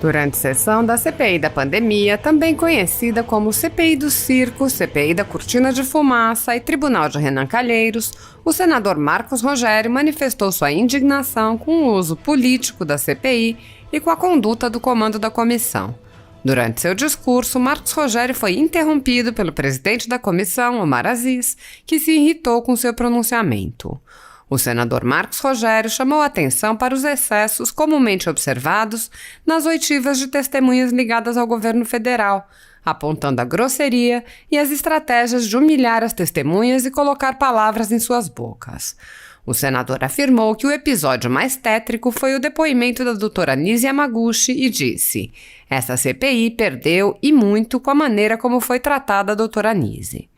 Durante sessão da CPI da pandemia, também conhecida como CPI do Circo, CPI da Cortina de Fumaça e Tribunal de Renan Calheiros, o senador Marcos Rogério manifestou sua indignação com o uso político da CPI e com a conduta do comando da comissão. Durante seu discurso, Marcos Rogério foi interrompido pelo presidente da comissão, Omar Aziz, que se irritou com seu pronunciamento. O senador Marcos Rogério chamou a atenção para os excessos comumente observados nas oitivas de testemunhas ligadas ao governo federal, apontando a grosseria e as estratégias de humilhar as testemunhas e colocar palavras em suas bocas. O senador afirmou que o episódio mais tétrico foi o depoimento da doutora Nise Yamaguchi e disse: "Essa CPI perdeu e muito com a maneira como foi tratada a doutora Nise."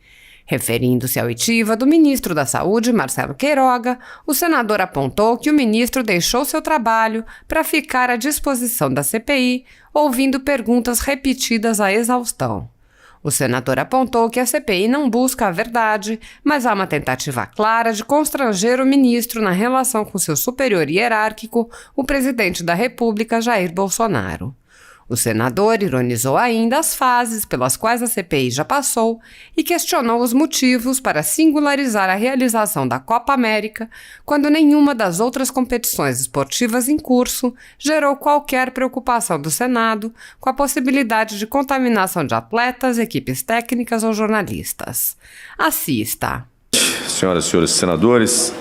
Referindo-se à oitiva do ministro da Saúde, Marcelo Queiroga, o senador apontou que o ministro deixou seu trabalho para ficar à disposição da CPI, ouvindo perguntas repetidas à exaustão. O senador apontou que a CPI não busca a verdade, mas há uma tentativa clara de constranger o ministro na relação com seu superior hierárquico, o presidente da República, Jair Bolsonaro. O senador ironizou ainda as fases pelas quais a CPI já passou e questionou os motivos para singularizar a realização da Copa América, quando nenhuma das outras competições esportivas em curso gerou qualquer preocupação do Senado com a possibilidade de contaminação de atletas, equipes técnicas ou jornalistas. Assista. Senhoras e senhores senadores,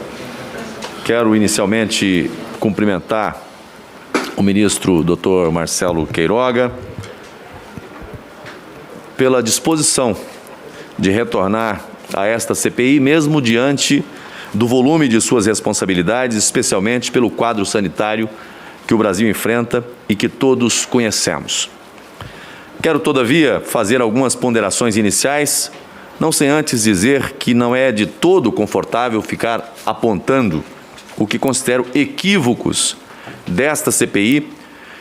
quero inicialmente cumprimentar o ministro Dr. Marcelo Queiroga pela disposição de retornar a esta CPI, mesmo diante do volume de suas responsabilidades, especialmente pelo quadro sanitário que o Brasil enfrenta e que todos conhecemos. Quero, todavia, fazer algumas ponderações iniciais, não sem antes dizer que não é de todo confortável ficar apontando o que considero equívocos desta CPI,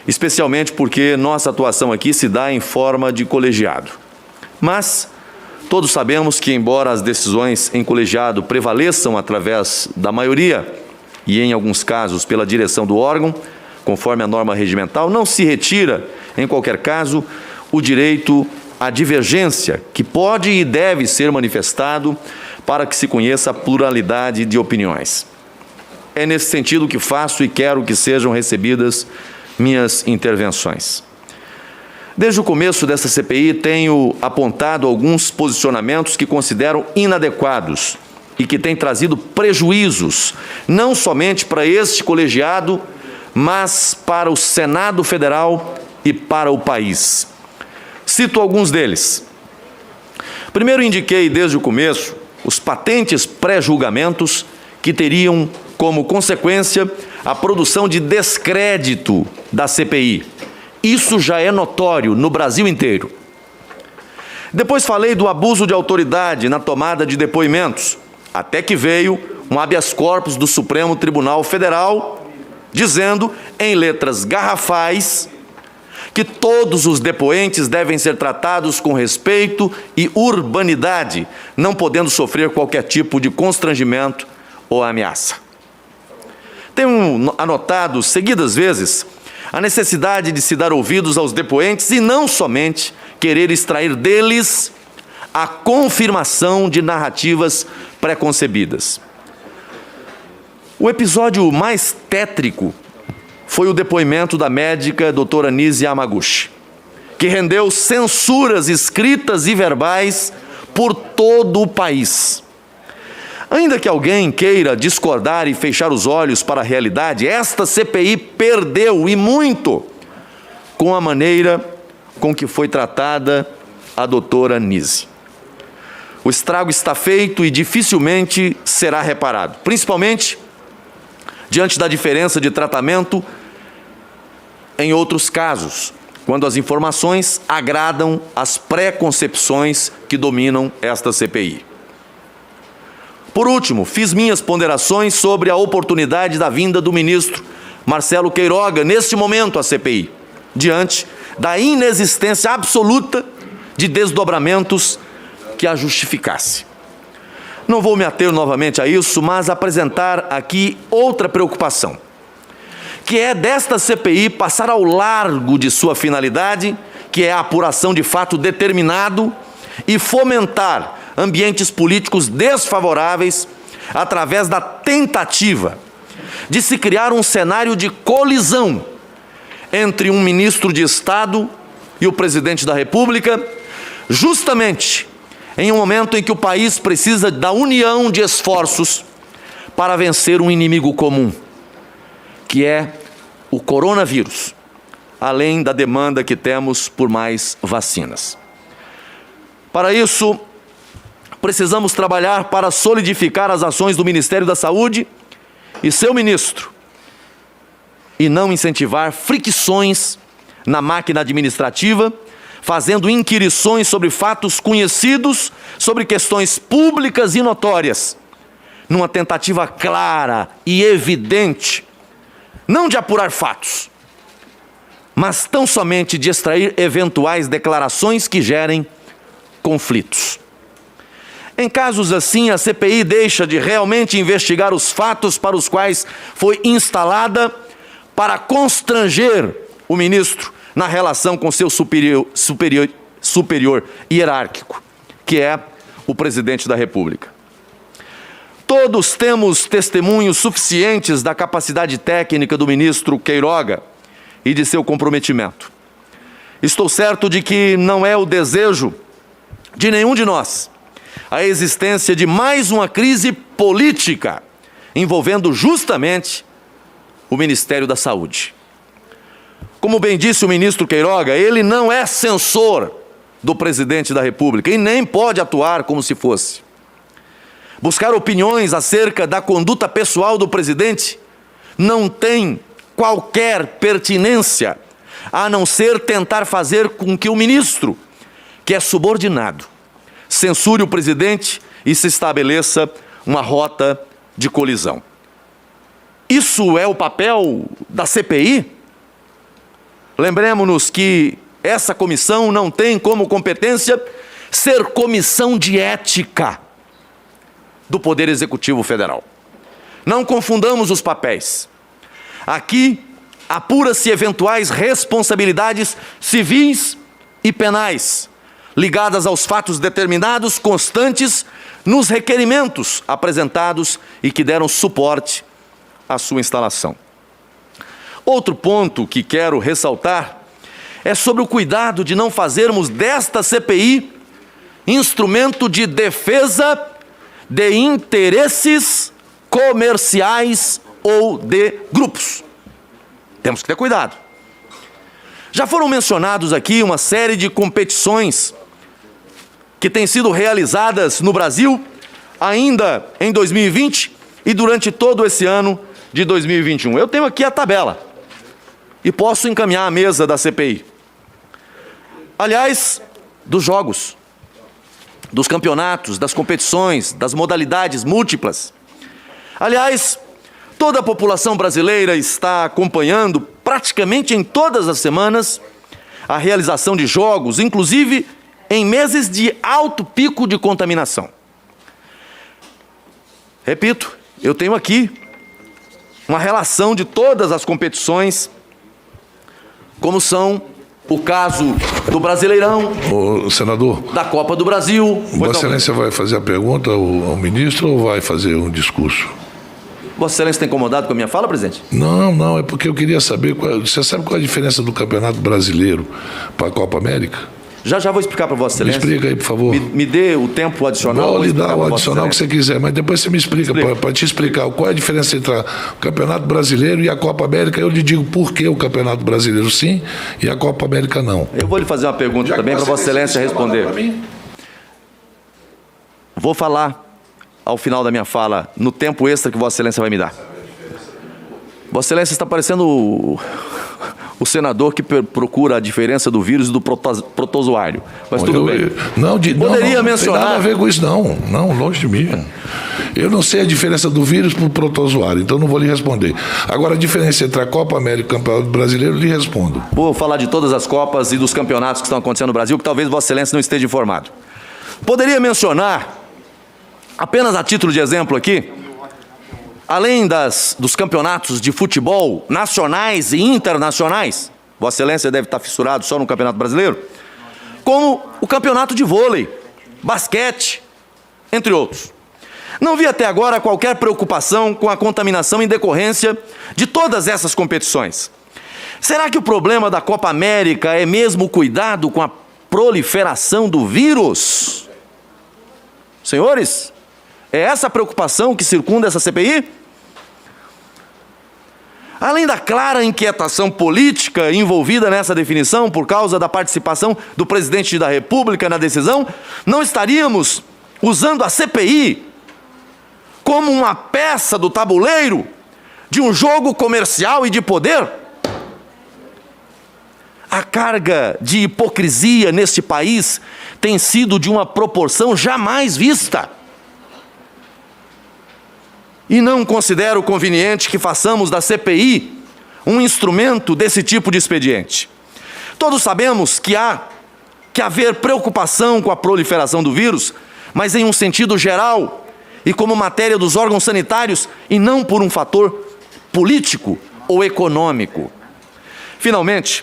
especialmente porque nossa atuação aqui se dá em forma de colegiado. Mas todos sabemos que, embora as decisões em colegiado prevaleçam através da maioria e, em alguns casos, pela direção do órgão, conforme a norma regimental, não se retira, em qualquer caso, o direito à divergência, que pode e deve ser manifestado para que se conheça a pluralidade de opiniões. É nesse sentido que faço e quero que sejam recebidas minhas intervenções. Desde o começo dessa CPI, tenho apontado alguns posicionamentos que considero inadequados e que têm trazido prejuízos, não somente para este colegiado, mas para o Senado Federal e para o país. Cito alguns deles. Primeiro, indiquei desde o começo os patentes pré-julgamentos que teriam como consequência a produção de descrédito da CPI. Isso já é notório no Brasil inteiro. Depois falei do abuso de autoridade na tomada de depoimentos, até que veio um habeas corpus do Supremo Tribunal Federal, dizendo, em letras garrafais, que todos os depoentes devem ser tratados com respeito e urbanidade, não podendo sofrer qualquer tipo de constrangimento ou ameaça. Tenho anotado seguidas vezes a necessidade de se dar ouvidos aos depoentes e não somente querer extrair deles a confirmação de narrativas pré-concebidas. O episódio mais tétrico foi o depoimento da médica doutora Nise Yamaguchi, que rendeu censuras escritas e verbais por todo o país. Ainda que alguém queira discordar e fechar os olhos para a realidade, esta CPI perdeu, e muito, com a maneira com que foi tratada a doutora Nise. O estrago está feito e dificilmente será reparado, principalmente diante da diferença de tratamento em outros casos, quando as informações agradam as pré-concepções que dominam esta CPI. Por último, fiz minhas ponderações sobre a oportunidade da vinda do ministro Marcelo Queiroga, neste momento, à CPI, diante da inexistência absoluta de desdobramentos que a justificasse. Não vou me ater novamente a isso, mas apresentar aqui outra preocupação, que é desta CPI passar ao largo de sua finalidade, que é a apuração de fato determinado, e fomentar ambientes políticos desfavoráveis através da tentativa de se criar um cenário de colisão entre um ministro de Estado e o presidente da República, justamente em um momento em que o país precisa da união de esforços para vencer um inimigo comum, que é o coronavírus, além da demanda que temos por mais vacinas. Para isso, precisamos trabalhar para solidificar as ações do Ministério da Saúde e seu ministro, e não incentivar fricções na máquina administrativa, fazendo inquirições sobre fatos conhecidos, sobre questões públicas e notórias, numa tentativa clara e evidente, não de apurar fatos, mas tão somente de extrair eventuais declarações que gerem conflitos. Em casos assim, a CPI deixa de realmente investigar os fatos para os quais foi instalada para constranger o ministro na relação com seu superior hierárquico, que é o presidente da República. Todos temos testemunhos suficientes da capacidade técnica do ministro Queiroga e de seu comprometimento. Estou certo de que não é o desejo de nenhum de nós a existência de mais uma crise política envolvendo justamente o Ministério da Saúde. Como bem disse o ministro Queiroga, ele não é censor do presidente da República e nem pode atuar como se fosse. Buscar opiniões acerca da conduta pessoal do presidente não tem qualquer pertinência, a não ser tentar fazer com que o ministro, que é subordinado, censure o presidente e se estabeleça uma rota de colisão. Isso é o papel da CPI? Lembremos-nos que essa comissão não tem como competência ser comissão de ética do Poder Executivo Federal. Não confundamos os papéis. Aqui apura-se eventuais responsabilidades civis e penais ligadas aos fatos determinados, constantes nos requerimentos apresentados e que deram suporte à sua instalação. Outro ponto que quero ressaltar é sobre o cuidado de não fazermos desta CPI instrumento de defesa de interesses comerciais ou de grupos. Temos que ter cuidado. Já foram mencionados aqui uma série de competições que têm sido realizadas no Brasil ainda em 2020 e durante todo esse ano de 2021. Eu tenho aqui a tabela e posso encaminhar à mesa da CPI. Aliás, dos jogos, dos campeonatos, das competições, das modalidades múltiplas. Aliás, toda a população brasileira está acompanhando praticamente em todas as semanas a realização de jogos, inclusive em meses de alto pico de contaminação. Repito, eu tenho aqui uma relação de todas as competições, como são o caso do Brasileirão, ô, senador, da Copa do Brasil. Vossa Excelência vai fazer a pergunta ao ministro ou vai fazer um discurso? Vossa Excelência está incomodado com a minha fala, presidente? Não, é porque eu queria saber, você sabe qual é a diferença do Campeonato Brasileiro para a Copa América? Já vou explicar para Vossa Excelência. Me explica aí, por favor. Me dê o tempo adicional. Vou lhe dar o adicional que você quiser, mas depois você me explica, para te explicar qual é a diferença entre o Campeonato Brasileiro e a Copa América. Eu lhe digo por que o Campeonato Brasileiro sim e a Copa América não. Eu vou lhe fazer uma pergunta também para Vossa Excelência responder. Vou falar ao final da minha fala, no tempo extra que Vossa Excelência vai me dar. Vossa Excelência está parecendo o senador que procura a diferença do vírus e do protozoário. Mas tudo bem. Poderia mencionar. Não tem nada a ver com isso, não, longe de mim. Eu não sei a diferença do vírus para o protozoário, então não vou lhe responder. Agora, a diferença entre a Copa América e o Campeonato Brasileiro, eu lhe respondo. Vou falar de todas as Copas e dos campeonatos que estão acontecendo no Brasil, que talvez Vossa Excelência não esteja informado. Poderia mencionar, apenas a título de exemplo aqui, além dos campeonatos de futebol nacionais e internacionais, Vossa Excelência deve estar fissurado só no Campeonato Brasileiro, como o campeonato de vôlei, basquete, entre outros. Não vi até agora qualquer preocupação com a contaminação em decorrência de todas essas competições. Será que o problema da Copa América é mesmo o cuidado com a proliferação do vírus? Senhores, é essa a preocupação que circunda essa CPI? Além da clara inquietação política envolvida nessa definição por causa da participação do presidente da República na decisão, não estaríamos usando a CPI como uma peça do tabuleiro de um jogo comercial e de poder? A carga de hipocrisia neste país tem sido de uma proporção jamais vista. E não considero conveniente que façamos da CPI um instrumento desse tipo de expediente. Todos sabemos que há que haver preocupação com a proliferação do vírus, mas em um sentido geral e como matéria dos órgãos sanitários e não por um fator político ou econômico. Finalmente,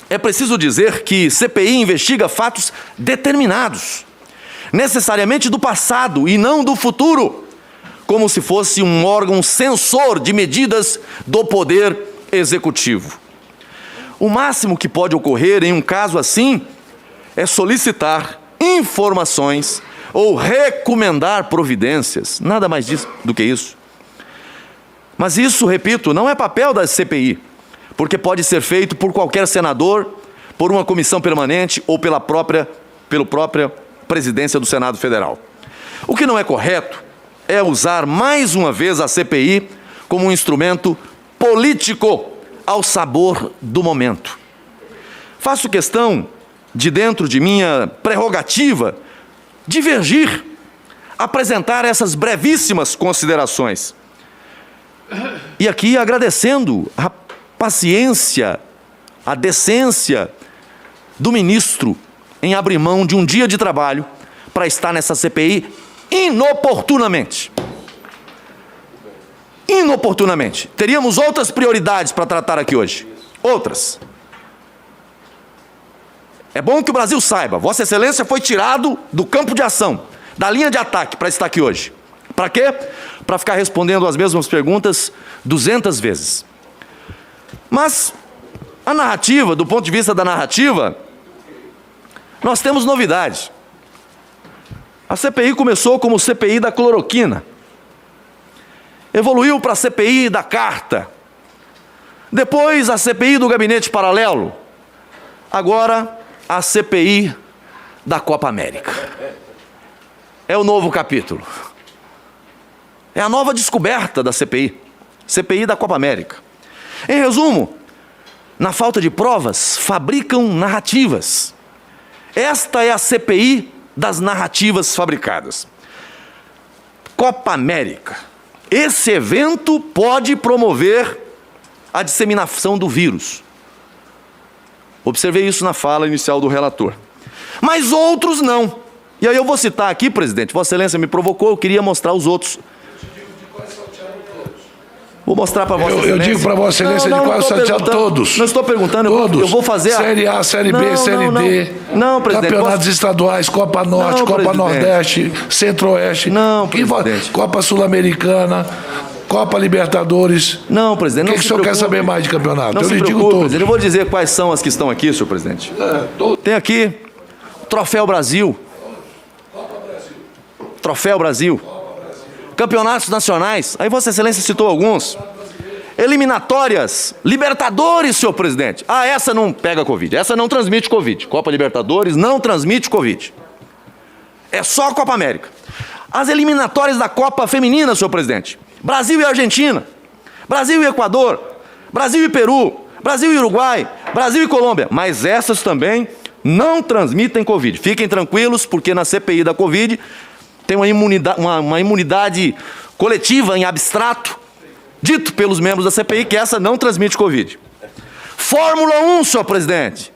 é preciso dizer que CPI investiga fatos determinados, necessariamente do passado e não do futuro, como se fosse um órgão censor de medidas do poder executivo. O máximo que pode ocorrer em um caso assim é solicitar informações ou recomendar providências, nada mais do que isso. Mas isso, repito, não é papel da CPI, porque pode ser feito por qualquer senador, por uma comissão permanente ou pela própria presidência do Senado Federal. O que não é correto é usar mais uma vez a CPI como um instrumento político ao sabor do momento. Faço questão de, dentro de minha prerrogativa, divergir, apresentar essas brevíssimas considerações. E aqui agradecendo a paciência, a decência do ministro em abrir mão de um dia de trabalho para estar nessa CPI inoportunamente. Inoportunamente. Teríamos outras prioridades para tratar aqui hoje. Outras. É bom que o Brasil saiba, Vossa Excelência foi tirado do campo de ação, da linha de ataque para estar aqui hoje. Para quê? Para ficar respondendo as mesmas perguntas 200 vezes. Mas a narrativa, do ponto de vista da narrativa, nós temos novidade. A CPI começou como CPI da cloroquina, evoluiu para a CPI da carta, depois a CPI do gabinete paralelo, agora a CPI da Copa América. É o novo capítulo. É a nova descoberta da CPI. CPI da Copa América. Em resumo, na falta de provas, fabricam narrativas. Esta é a CPI das narrativas fabricadas. Copa América. Esse evento pode promover a disseminação do vírus. Observei isso na fala inicial do relator. Mas outros não. E aí eu vou citar aqui, presidente, Vossa Excelência me provocou, eu queria mostrar os outros. Vou mostrar para Vossa Excelência. Eu digo para Vossa Excelência de quais saltearam todos. Não estou perguntando, todos. Eu vou fazer a... Série A, Série B, Série D. Não, presidente. Campeonatos estaduais, Copa Norte, não, Copa presidente. Nordeste, Centro-Oeste. Não, presidente. Copa Sul-Americana, Copa Libertadores. Não, presidente. O que o senhor quer saber mais de campeonato? Eu lhe digo todos. Eu vou dizer quais são as que estão aqui, senhor presidente. Tem aqui Troféu Brasil. Troféu Brasil. Campeonatos nacionais. Aí Vossa Excelência citou alguns. Eliminatórias, Libertadores, senhor presidente. Ah, essa não pega Covid, essa não transmite Covid. Copa Libertadores não transmite Covid. É só a Copa América. As eliminatórias da Copa Feminina, senhor presidente. Brasil e Argentina, Brasil e Equador, Brasil e Peru, Brasil e Uruguai, Brasil e Colômbia. Mas essas também não transmitem Covid. Fiquem tranquilos, porque na CPI da Covid tem uma imunidade coletiva em abstrato, dito pelos membros da CPI que essa não transmite Covid. Fórmula 1, senhor presidente,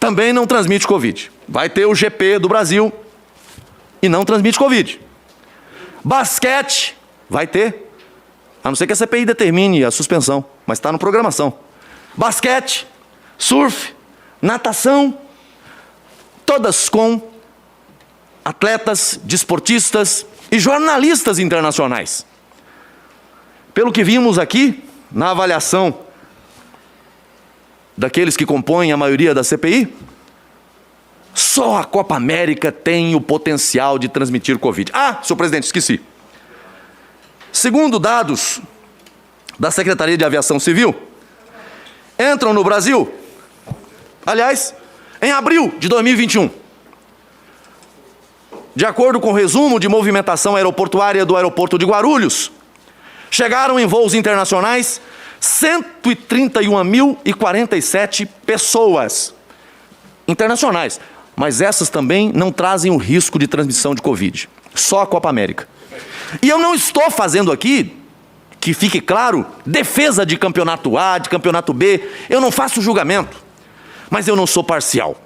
também não transmite Covid. Vai ter o GP do Brasil e não transmite Covid. Basquete Vai ter. A não ser que a CPI determine a suspensão, mas está na programação. Basquete, surf, natação, todas com atletas, desportistas e jornalistas internacionais. Pelo que vimos aqui, na avaliação daqueles que compõem a maioria da CPI, só a Copa América tem o potencial de transmitir Covid. Ah, senhor presidente, esqueci. Segundo dados da Secretaria de Aviação Civil, entram no Brasil, aliás, em abril de 2021. De acordo com o resumo de movimentação aeroportuária do aeroporto de Guarulhos, chegaram em voos internacionais 131.047 pessoas internacionais. Mas essas também não trazem o risco de transmissão de Covid. Só a Copa América. E eu não estou fazendo aqui, que fique claro, defesa de campeonato A, de campeonato B. Eu não faço julgamento. Mas eu não sou parcial.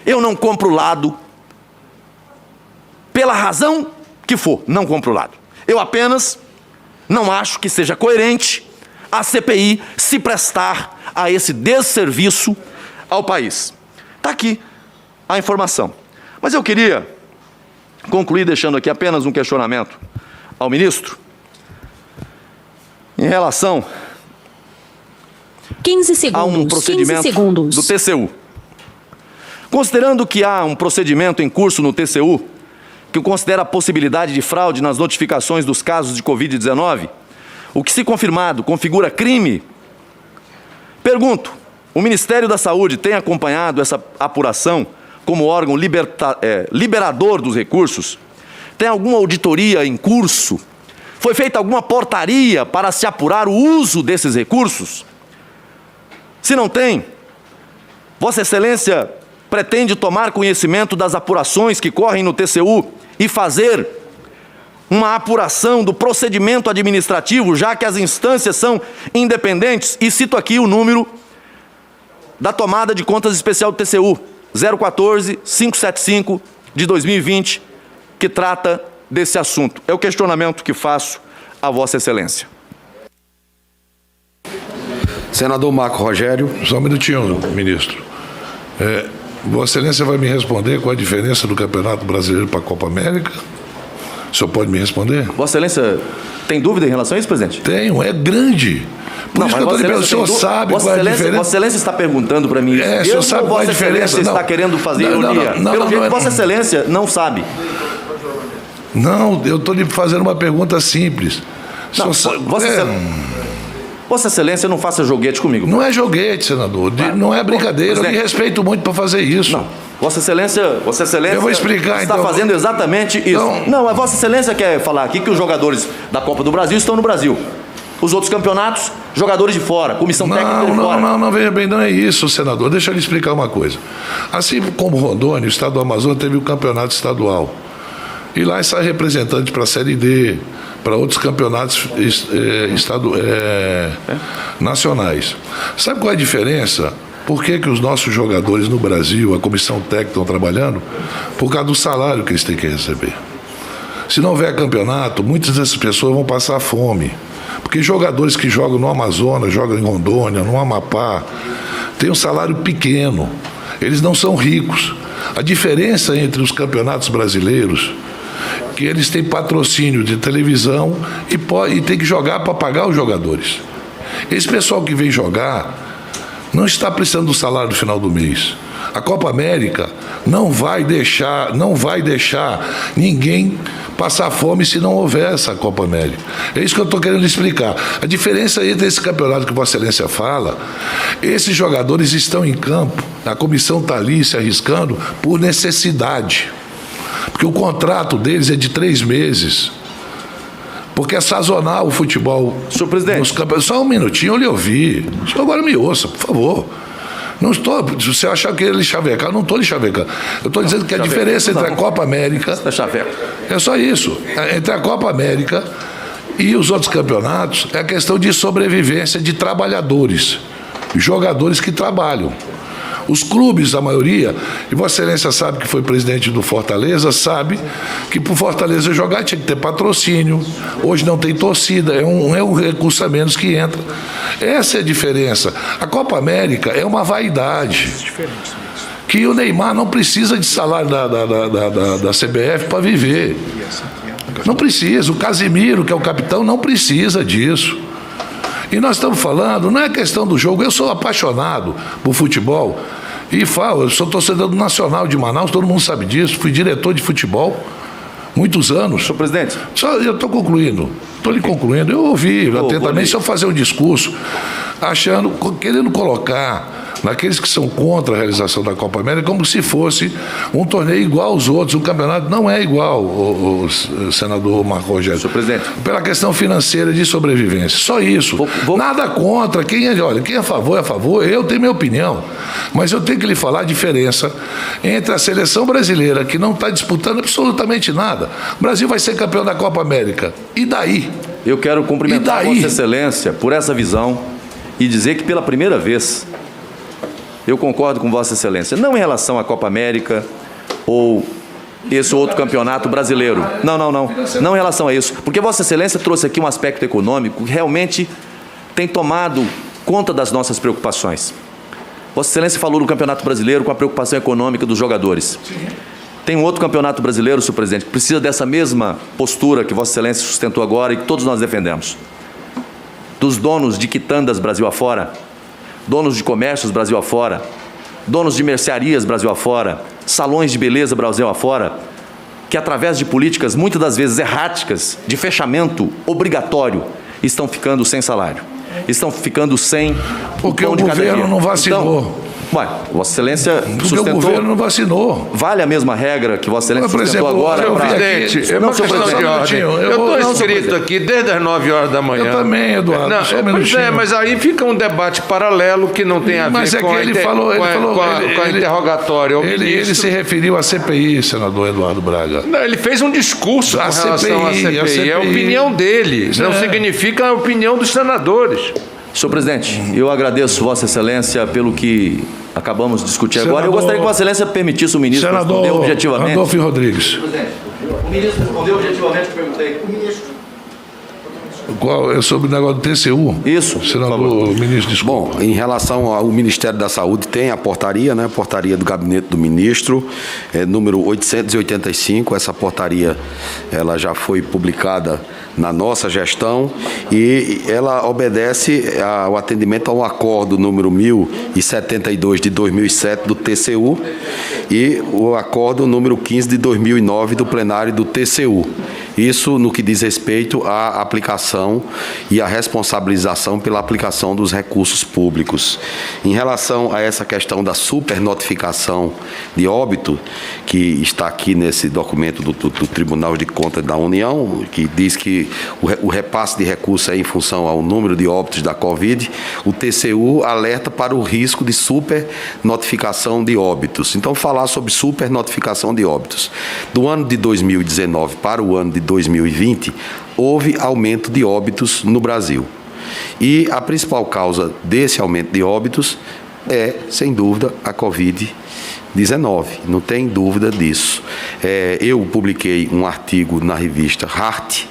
Eu não compro lado. Pela razão que for, não compro lado. Eu apenas não acho que seja coerente a CPI se prestar a esse desserviço ao país. Está aqui a informação. Mas eu queria concluir deixando aqui apenas um questionamento ao ministro em relação 15 segundos, a um procedimento 15 segundos. do TCU. Considerando que há um procedimento em curso no TCU que considera a possibilidade de fraude nas notificações dos casos de Covid-19, o que, se confirmado, configura crime, pergunto, o Ministério da Saúde tem acompanhado essa apuração como órgão liberador dos recursos? Tem alguma auditoria em curso? Foi feita alguma portaria para se apurar o uso desses recursos? Se não tem, Vossa Excelência pretende tomar conhecimento das apurações que correm no TCU e fazer uma apuração do procedimento administrativo, já que as instâncias são independentes? E cito aqui o número da tomada de contas especial do TCU, 014-575 de 2020, que trata desse assunto. É o questionamento que faço a Vossa Excelência. Senador Marco Rogério. Só um minutinho, ministro. Vossa Excelência vai me responder qual a diferença do Campeonato Brasileiro para a Copa América? O senhor pode me responder? Vossa Excelência tem dúvida em relação a isso, presidente? Tenho, é grande. Por isso que eu estou lhe perguntando, o senhor sabe qual é a diferença? Vossa Excelência está perguntando para mim. O senhor sabe qual é a diferença? Vossa Excelência está querendo fazer ironia. Pelo jeito, Vossa Excelência não sabe. Não, eu estou lhe fazendo uma pergunta simples. Vossa Excelência não faça joguete comigo. Não é joguete, senador. Não é brincadeira. Eu lhe respeito muito para fazer isso. Não. Vossa Excelência eu vou explicar, está fazendo exatamente isso. Não, a Vossa Excelência quer falar aqui que os jogadores da Copa do Brasil estão no Brasil. Os outros campeonatos, jogadores de fora, comissão técnica de fora. Não, veja bem, não é isso, senador. Deixa eu lhe explicar uma coisa. Assim como Rondônia, o estado do Amazonas teve o campeonato estadual. E lá sai representante para a Série D, para outros campeonatos nacionais. Sabe qual é a diferença? Por que os nossos jogadores no Brasil, a comissão técnica, estão trabalhando? Por causa do salário que eles têm que receber. Se não houver campeonato, muitas dessas pessoas vão passar fome. Porque jogadores que jogam no Amazonas, jogam em Rondônia, no Amapá, têm um salário pequeno. Eles não são ricos. A diferença entre os campeonatos brasileiros é que eles têm patrocínio de televisão e tem que jogar para pagar os jogadores. Esse pessoal que vem jogar não está precisando do salário no final do mês. A Copa América não vai deixar ninguém passar fome se não houver essa Copa América. É isso que eu estou querendo explicar. A diferença entre esse campeonato que Vossa Excelência fala, esses jogadores estão em campo, a comissão está ali se arriscando por necessidade. Porque o contrato deles é de 3 meses. Porque é sazonal o futebol. Senhor presidente. Só um minutinho, eu lhe ouvi. O senhor agora me ouça, por favor. Não estou. Se você achar que ele chavecar, eu não estou lhe chavecando. Eu estou dizendo que a diferença entre a Copa América. É só isso. Entre a Copa América e os outros campeonatos é a questão de sobrevivência de trabalhadores, jogadores que trabalham. Os clubes, a maioria, e Vossa Excelência sabe que foi presidente do Fortaleza, sabe que para o Fortaleza jogar tinha que ter patrocínio. Hoje não tem torcida, é um recurso a menos que entra. Essa é a diferença. A Copa América é uma vaidade. Que o Neymar não precisa de salário da CBF para viver. Não precisa. O Casemiro, que é o capitão, não precisa disso. E nós estamos falando, não é questão do jogo. Eu sou apaixonado por futebol e falo, eu sou torcedor do Nacional de Manaus, todo mundo sabe disso. Fui diretor de futebol muitos anos. Senhor presidente. Só, eu estou concluindo. Estou lhe concluindo. Eu ouvi atentamente, se eu fazer um discurso querendo colocar naqueles que são contra a realização da Copa América como se fosse um torneio igual aos outros. O campeonato não é igual, o senador Marco Rogério. Senhor presidente. Pela questão financeira de sobrevivência. Só isso. Nada contra. Quem é a favor é a favor. Eu tenho minha opinião. Mas eu tenho que lhe falar a diferença entre a seleção brasileira, que não está disputando absolutamente nada. O Brasil vai ser campeão da Copa América. E daí? Eu quero cumprimentar Vossa Excelência por essa visão e dizer que pela primeira vez eu concordo com Vossa Excelência, não em relação à Copa América ou esse outro campeonato brasileiro. Não em relação a isso. Porque Vossa Excelência trouxe aqui um aspecto econômico que realmente tem tomado conta das nossas preocupações. Vossa Excelência falou do Campeonato Brasileiro com a preocupação econômica dos jogadores. Tem um outro Campeonato Brasileiro, senhor presidente, que precisa dessa mesma postura que Vossa Excelência sustentou agora e que todos nós defendemos. Dos donos de quitandas Brasil afora, donos de comércios Brasil afora, donos de mercearias Brasil afora, salões de beleza Brasil afora, que através de políticas muitas das vezes erráticas, de fechamento obrigatório, estão ficando sem salário, estão ficando sem porque pão o de cada dia. governo não vacinou. Vossa Excelência porque sustentou. O governo não vacinou. Vale a mesma regra que Vossa Excelência Por exemplo, sustentou agora? Presidente, é uma questão de ordem. Eu estou inscrito aqui desde as 9 horas da manhã. Eu também, Eduardo. Não, só um minutinho. mas aí fica um debate paralelo que não tem a ver com a interrogatória. Ele se referiu à CPI, senador Eduardo Braga. Não, ele fez um discurso com relação à CPI. É a opinião dele. Não significa a opinião dos senadores. Senhor presidente, eu agradeço Vossa Excelência pelo que acabamos de discutir agora. Eu gostaria que Vossa Excelência permitisse o ministro responder objetivamente. Adolfo Rodrigues. O ministro respondeu objetivamente o que perguntei. Qual? É sobre o negócio do TCU? Isso, senador, ministro, desculpa. Bom, em relação ao Ministério da Saúde, tem a portaria, né? Portaria do Gabinete do Ministro, número 885. Essa portaria ela já foi publicada na nossa gestão e ela obedece ao atendimento ao acordo número 1072 de 2007 do TCU e o acordo número 15 de 2009 do plenário do TCU. Isso no que diz respeito à aplicação e à responsabilização pela aplicação dos recursos públicos. Em relação a essa questão da supernotificação de óbito, que está aqui nesse documento do Tribunal de Contas da União, que diz que o repasse de recursos é em função ao número de óbitos da Covid, o TCU alerta para o risco de supernotificação de óbitos. Então, falar sobre supernotificação de óbitos. Do ano de 2019 para o ano de 2020, houve aumento de óbitos no Brasil. E a principal causa desse aumento de óbitos é, sem dúvida, a Covid-19. Não tem dúvida disso. Eu publiquei um artigo na revista Heart,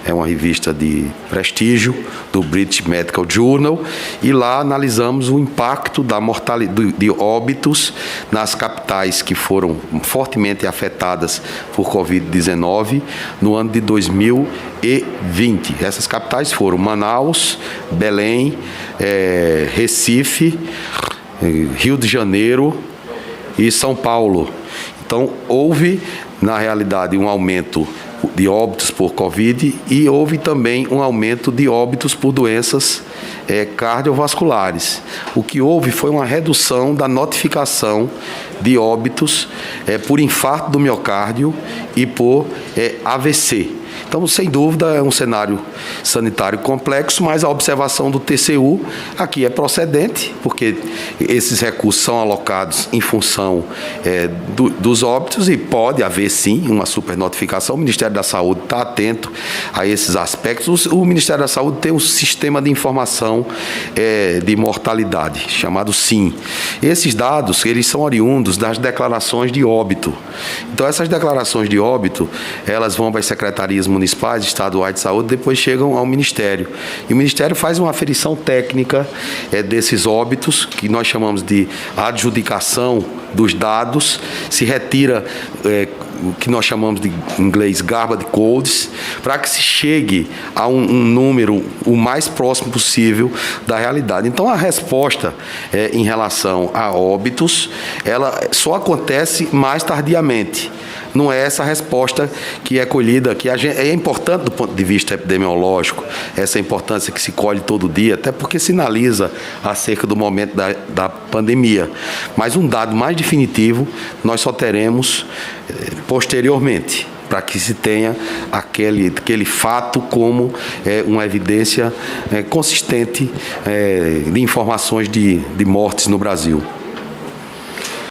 é uma revista de prestígio do British Medical Journal, e lá analisamos o impacto da mortalidade de óbitos nas capitais que foram fortemente afetadas por Covid-19 no ano de 2020. Essas capitais foram Manaus, Belém, Recife, Rio de Janeiro e São Paulo. Então, houve, na realidade, um aumento de óbitos por Covid e houve também um aumento de óbitos por doenças cardiovasculares. O que houve foi uma redução da notificação de óbitos por infarto do miocárdio e por AVC. Então, sem dúvida, é um cenário sanitário complexo, mas a observação do TCU aqui é procedente, porque esses recursos são alocados em função dos óbitos e pode haver, sim, uma supernotificação. O Ministério da Saúde está atento a esses aspectos. O Ministério da Saúde tem um sistema de informação de mortalidade, chamado SIM. Esses dados, eles são oriundos das declarações de óbito. Então, essas declarações de óbito, elas vão para as secretarias municipais, estaduais de saúde, depois chegam ao Ministério. E o Ministério faz uma aferição técnica desses óbitos, que nós chamamos de adjudicação dos dados, se retira o que nós chamamos de, em inglês, garbage codes, para que se chegue a um número o mais próximo possível da realidade. Então, a resposta em relação a óbitos, ela só acontece mais tardiamente. Não é essa resposta que é colhida, que é importante do ponto de vista epidemiológico, essa importância que se colhe todo dia, até porque sinaliza acerca do momento da pandemia. Mas um dado mais definitivo nós só teremos posteriormente, para que se tenha aquele fato como uma evidência consistente de informações de mortes no Brasil.